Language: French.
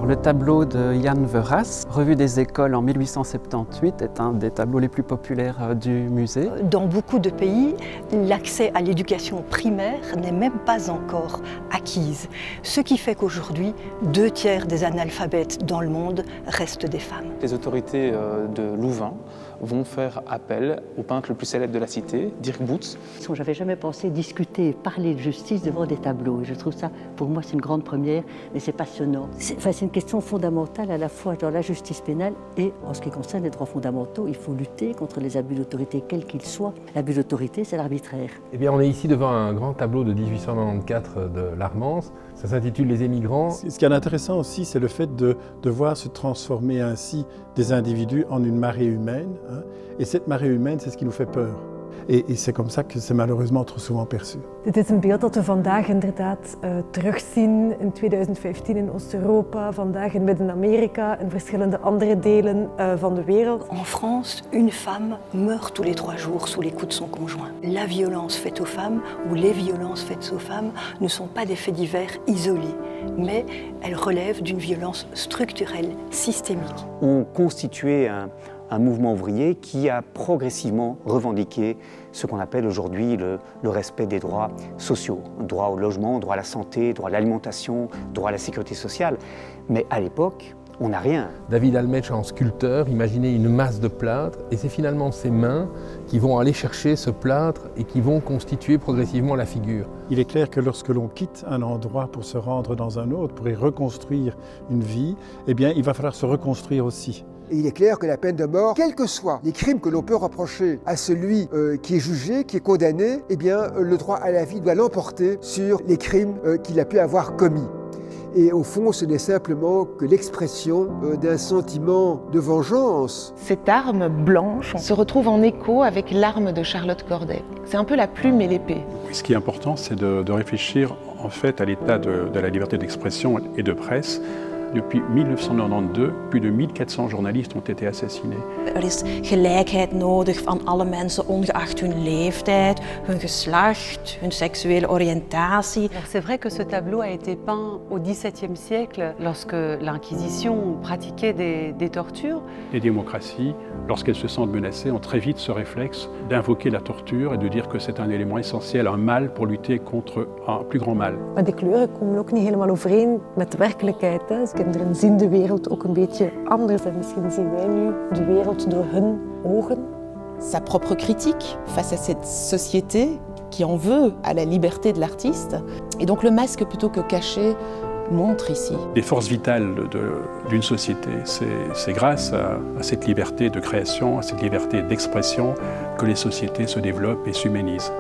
Le tableau de Jan Verhaest, Revue des écoles en 1878, est un des tableaux les plus populaires du musée. Dans beaucoup de pays, l'accès à l'éducation primaire n'est même pas encore acquise. Ce qui fait qu'aujourd'hui, 2/3 des analphabètes dans le monde restent des femmes. Les autorités de Louvain vont faire appel au peintre le plus célèbre de la cité, Dirk Boots. Je n'avais jamais pensé discuter, parler de justice devant des tableaux. Je trouve ça, pour moi, c'est une grande première et c'est passionnant. C'est une question fondamentale à la fois dans la justice pénale et en ce qui concerne les droits fondamentaux. Il faut lutter contre les abus d'autorité, quels qu'ils soient. L'abus d'autorité, c'est l'arbitraire. Eh bien, on est ici devant un grand tableau de 1894 de Larmance. Ça s'intitule Les émigrants. Ce qui est intéressant aussi, c'est le fait de voir se transformer ainsi des individus en une marée humaine. Et cette marée humaine, c'est ce qui nous fait peur. Et c'est comme ça que c'est malheureusement trop souvent perçu. Dit is een beeld dat we vandaag inderdaad terugzien in 2015 in Oost-Europa, vandaag in Midden-Amerika en verschillende andere delen van de wereld. En France, une femme meurt tous les 3 jours sous les coups de son conjoint. La violence faite aux femmes ou les violences faites aux femmes ne sont pas des faits divers isolés, mais elles relèvent d'une violence structurelle, systémique. On constituait un mouvement ouvrier qui a progressivement revendiqué ce qu'on appelle aujourd'hui le respect des droits sociaux. Droit au logement, droit à la santé, droit à l'alimentation, droit à la sécurité sociale. Mais à l'époque, on n'a rien. David Almech, en sculpteur, imaginait une masse de plâtre et c'est finalement ses mains qui vont aller chercher ce plâtre et qui vont constituer progressivement la figure. Il est clair que lorsque l'on quitte un endroit pour se rendre dans un autre, pour y reconstruire une vie, eh bien, il va falloir se reconstruire aussi. Et il est clair que la peine de mort, quels que soient les crimes que l'on peut reprocher à celui qui est jugé, qui est condamné, eh bien, le droit à la vie doit l'emporter sur les crimes qu'il a pu avoir commis. Et au fond, ce n'est simplement que l'expression d'un sentiment de vengeance. Cette arme blanche se retrouve en écho avec l'arme de Charlotte Corday. C'est un peu la plume et l'épée. Ce qui est important, c'est de réfléchir en fait à l'état de la liberté d'expression et de presse. Depuis 1992, plus de 1400 journalistes ont été assassinés. Er is gelijkheid nodig van alle mensen, ongeacht hun leeftijd, hun geslacht, hun seksuele oriëntatie. C'est vrai que ce tableau a été peint au XVIIe siècle, lorsque l'Inquisition pratiquait des tortures. Les démocraties, lorsqu'elles se sentent menacées, ont très vite ce réflexe d'invoquer la torture et de dire que c'est un élément essentiel, un mal pour lutter contre un plus grand mal. Maar de kleuren komen ook niet helemaal overeen met de werkelijkheid. Kinderen zien de wereld ook een beetje anders en misschien zien wij nu de wereld door hun ogen. Sa propre critique face à cette société qui en veut à la liberté de l'artiste. Et donc le masque, plutôt que caché, montre ici. Les forces vitales d'une société, c'est grâce à cette liberté de création, à cette liberté d'expression que les sociétés se développent et s'humanisent.